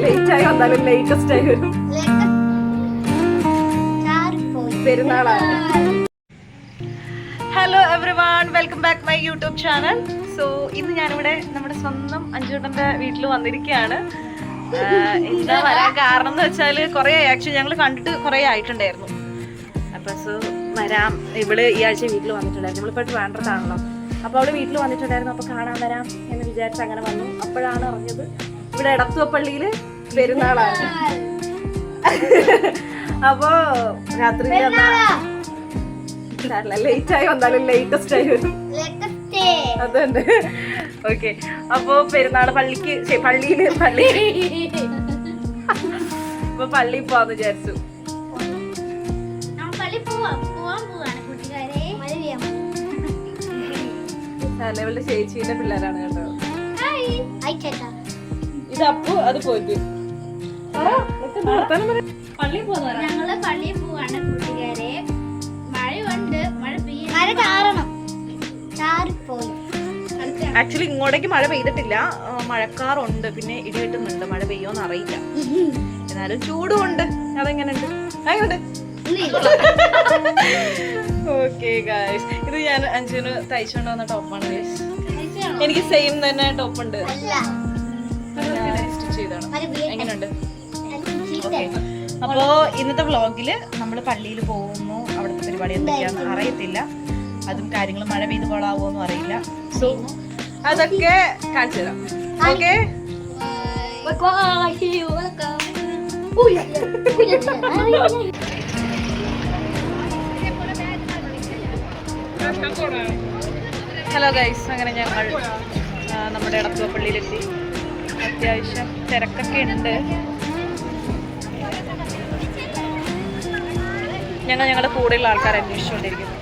ലേറ്റായി വന്നാലും ലേറ്റസ്റ്റ് ആയി വരും. പെരുന്നാളാണ്. Hello everyone, welcome back my YouTube channel. So ഇന്ന് ഞാനിവിടെ നമ്മുടെ സ്വന്തം അഞ്ചുട്ടൻ്റെ വീട്ടിൽ വന്നിരിക്കുകയാണ്. എന്താ വരാൻ കാരണം എന്ന് വെച്ചാൽ കുറേ ആക്ച്വലി ഞങ്ങൾ കണ്ടിട്ട് കുറേ ആയിട്ടുണ്ടായിരുന്നു. അപ്പോൾ സോ വരാം, ഇവിടെ ഈ ആഴ്ച വീട്ടിൽ വന്നിട്ടുണ്ടായിരുന്നു. നമ്മളിപ്പോൾ ട്രിവാൻഡ്രത്താണല്ലോ, അപ്പോൾ അവിടെ വീട്ടിൽ വന്നിട്ടുണ്ടായിരുന്നു. അപ്പോൾ കാണാൻ വരാം എന്ന് വിചാരിച്ച് അങ്ങനെ വന്നു. അപ്പോഴാണ് അറിഞ്ഞത് ഇവിടെ എടത്തുവപ്പള്ളിയിൽ പെരുന്നാളാണ്. അപ്പോൾ രാത്രി ലേറ്റായി വന്നാലും ലേറ്റസ്റ്റ് ആയി വരും. അതുണ്ട്. ഓക്കെ, അപ്പൊ പെരുന്നാള് പള്ളിയില് അപ്പൊ പള്ളിയിൽ പോവാന്ന് വിചാരിച്ചു. ഇവളുടെ ചേച്ചീന്റെ പിള്ളേരാണ് കേട്ടോ. ഇത് അപ്പു, അത് പോയിട്ട് പള്ളിയിൽ പോവാണ് കൂട്ടുകാരെ. മഴ കാരണം ആക്ച്വലി ഇങ്ങോട്ടേക്ക് മഴ പെയ്തിട്ടില്ല, മഴക്കാറുണ്ട്, പിന്നെ ഇടി കിട്ടുന്നുണ്ട്. മഴ പെയ്യോന്ന് അറിയില്ല, എന്നാലും ചൂടുമുണ്ട്. അതെങ്ങനെയുണ്ട്? ഓക്കെ ഗായ്സ്, ഇത് ഞാൻ അഞ്ചിന് തയ്ച്ചോണ്ട് വന്ന ടോപ്പാണ് ഗായ്സ്. എനിക്ക് സെയിം തന്നെ ടോപ്പ് ഉണ്ട്, സ്റ്റിച്ച് ചെയ്താണ്. എങ്ങനെയുണ്ട്? അപ്പോ ഇന്നത്തെ വ്ളോഗില് നമ്മൾ പള്ളിയിൽ പോകുന്നു. അവിടുത്തെ പരിപാടി എന്തൊക്കെയാന്ന് അറിയത്തില്ല, അതും കാര്യങ്ങളും മഴ പെയ്ത് കൊള്ളാവോന്നും അറിയില്ല. സോ അതൊക്കെ കാണിച്ചു തരാം. ഓക്കെ, ഹലോ ഗൈസ്, അങ്ങനെ ഞങ്ങൾ നമ്മുടെ എടത്തുവപ്പള്ളിയിലെത്തി. അത്യാവശ്യം തിരക്കൊക്കെ ഉണ്ട്. ഞങ്ങളുടെ കൂടെയുള്ള ആൾക്കാർ അന്വേഷിച്ചുകൊണ്ടിരിക്കുന്നു.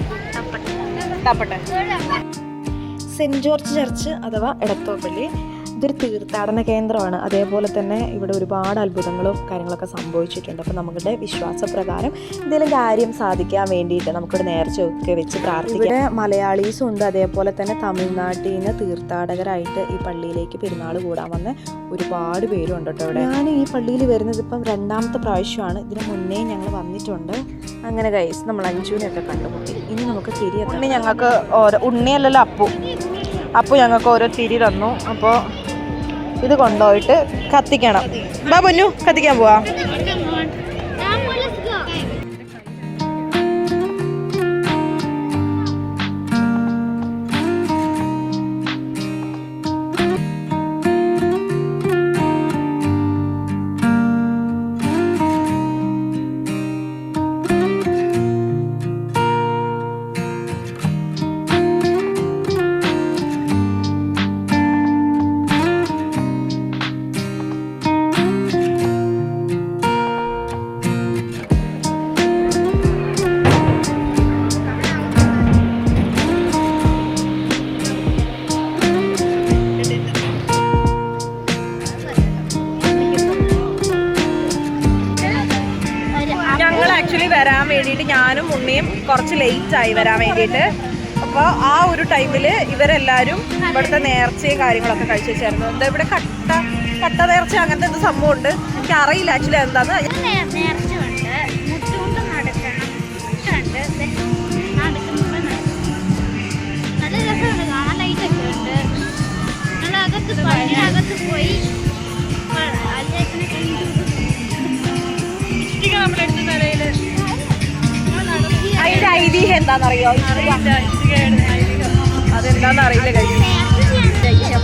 സെന്റ് ജോർജ് ചർച്ച് അഥവാ എടത്തുവപ്പള്ളി ഇതൊരു തീർത്ഥാടന കേന്ദ്രമാണ്. അതേപോലെ തന്നെ ഇവിടെ ഒരുപാട് അത്ഭുതങ്ങളും കാര്യങ്ങളൊക്കെ സംഭവിച്ചിട്ടുണ്ട്. അപ്പോൾ നമ്മുടെ വിശ്വാസപ്രകാരം എന്തെങ്കിലും കാര്യം സാധിക്കാൻ വേണ്ടിയിട്ട് നമുക്കിവിടെ നേർച്ചയൊക്കെ വെച്ച് പ്രാർത്ഥിക്കാം. ഇവിടെ മലയാളീസും ഉണ്ട്, അതേപോലെ തന്നെ തമിഴ്നാട്ടിൽ നിന്ന് തീർത്ഥാടകരായിട്ട് ഈ പള്ളിയിലേക്ക് പെരുന്നാൾ കൂടാൻ വന്ന ഒരുപാട് പേരുണ്ട് കേട്ടോ. ഇവിടെ ഞാൻ ഈ പള്ളിയിൽ വരുന്നത് ഇപ്പം 2ാമത്തെ പ്രാവശ്യമാണ്. ഇതിന് മുന്നേ ഞങ്ങൾ വന്നിട്ടുണ്ട്. അങ്ങനെ ഗൈസ്, നമ്മൾ അഞ്ചുവിനെയൊക്കെ കണ്ടുമുട്ടി. ഇനി നമുക്ക് തിരിയെത്താം. ഉണ്ണി ഞങ്ങൾക്ക് ഉണ്ണിയല്ലല്ലോ അപ്പു ഞങ്ങൾക്ക് ഓരോ തിരി തന്നു. അപ്പോൾ ഇത് കൊണ്ടുപോയിട്ട് കത്തിക്കണം. ബാ പൊന്നു, കത്തിക്കാൻ പോവാ. വരാൻ വേണ്ടിയിട്ട് ഞാനും ഉണ്ണിയും കുറച്ച് ലേറ്റായി വരാൻ വേണ്ടിയിട്ട്. അപ്പോൾ ആ ഒരു ടൈമിൽ ഇവരെല്ലാവരും ഇവിടുത്തെ നേർച്ചയും കാര്യങ്ങളൊക്കെ കഴിച്ചു വെച്ചായിരുന്നു. എന്താ ഇവിടെ കട്ട നേർച്ച അങ്ങനത്തെ എന്ത് സംഭവം ഉണ്ട്, എനിക്ക് അറിയില്ല ആക്ച്വലി എന്താന്ന്. അതിന്റെ ഐതിഹ്യം എന്താണെന്നറിയോ? അതെന്താണെന്ന് അറിയില്ല കഴിയും.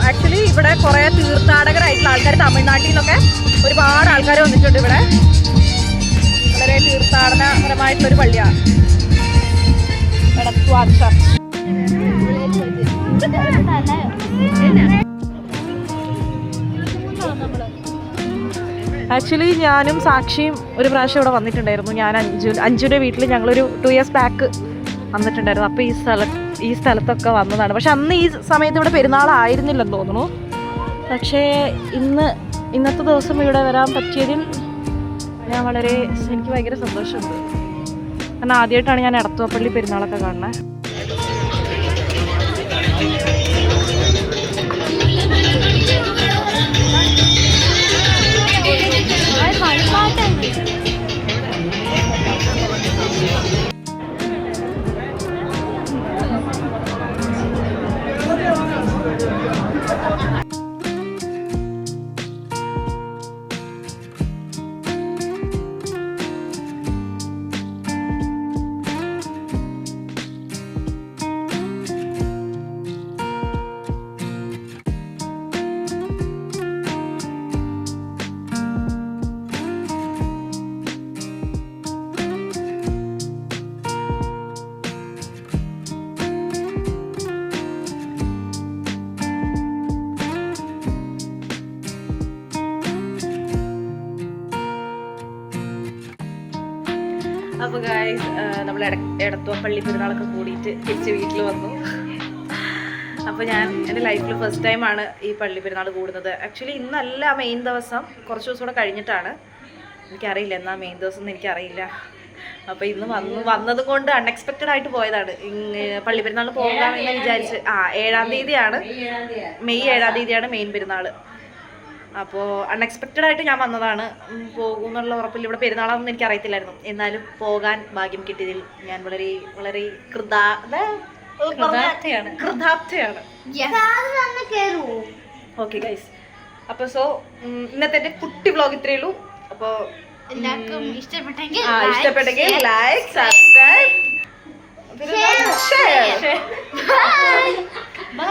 ആക്ച്വലി ഇവിടെ കുറെ തീർത്ഥാടകരായിട്ടുള്ള ആൾക്കാർ, തമിഴ്നാട്ടിൽ നിന്നൊക്കെ ഒരുപാട് ആൾക്കാർ വന്നിട്ടുണ്ട്. ഇവിടെ വളരെ തീർത്ഥാടനപരമായിട്ടുള്ളൊരു പള്ളിയാണ് എടത്തുവാ ചർച്ച്. ആക്ച്വലി ഞാനും സാക്ഷിയും ഒരു പ്രാവശ്യം ഇവിടെ വന്നിട്ടുണ്ടായിരുന്നു. ഞാൻ അഞ്ചുവിൻ്റെ വീട്ടിൽ ഞങ്ങളൊരു 2 years ബാക്ക് വന്നിട്ടുണ്ടായിരുന്നു. അപ്പോൾ ഈ സ്ഥലത്തൊക്കെ വന്നതാണ്. പക്ഷെ അന്ന് ഈ സമയത്ത് ഇവിടെ പെരുന്നാളായിരുന്നില്ലെന്ന് തോന്നുന്നു. പക്ഷേ ഇന്നത്തെ ദിവസം ഇവിടെ വരാൻ പറ്റിയതിൽ എനിക്ക് ഭയങ്കര സന്തോഷമുണ്ട്. കാരണം ആദ്യമായിട്ടാണ് ഞാൻ എടത്തുവപ്പള്ളി പെരുന്നാളൊക്കെ കാണുന്നത്. അപ്പോൾ ഗായ്സ് നമ്മൾ എടത്തുവ പള്ളി പെരുന്നാളൊക്കെ കൂടിയിട്ട് തിരിച്ച് വീട്ടിൽ വന്നു. അപ്പോൾ ഞാൻ എൻ്റെ ലൈഫിൽ ഫസ്റ്റ് ടൈമാണ് ഈ പള്ളി പെരുന്നാൾ കൂടുന്നത്. ആക്ച്വലി ഇന്നല്ല മെയിൻ ദിവസം, കുറച്ച് ദിവസം കൂടെ കഴിഞ്ഞിട്ടാണ്. എനിക്കറിയില്ല എന്നാ മെയിൻ ദിവസം എന്ന് എനിക്കറിയില്ല. അപ്പോൾ ഇന്ന് വന്നത് കൊണ്ട് അൺഎക്സ്പെക്റ്റഡ് ആയിട്ട് പോയതാണ്. പള്ളി പെരുന്നാൾ പോകാമെന്ന് വിചാരിച്ച് 7-ാം തീയതിയാണ്, മെയ് 7-ാം തീയതിയാണ് മെയിൻ പെരുന്നാൾ. അപ്പോൾ അൺഎക്സ്പെക്റ്റഡ് ആയിട്ട് ഞാൻ വന്നതാണ്. പോകും എന്നുള്ള ഉറപ്പില്ല. ഇവിടെ പെരുന്നാളാണെന്ന് എനിക്ക് അറിയത്തില്ലായിരുന്നു. എന്നാലും പോകാൻ ഭാഗ്യം കിട്ടിയതിൽ ഞാൻ വളരെ വളരെ കൃതാർത്ഥയാണ്. ഓക്കെ ഗൈസ്, അപ്പോൾ ഇന്നത്തെ എൻ്റെ കുട്ടി വ്ളോഗ് ഇത്രയേ ഉള്ളൂ. അപ്പോൾ എല്ലാവർക്കും ഇഷ്ടപ്പെട്ടെങ്കിൽ ലൈക്ക്, സബ്സ്ക്രൈബ്, ഷെയർ. ബൈ.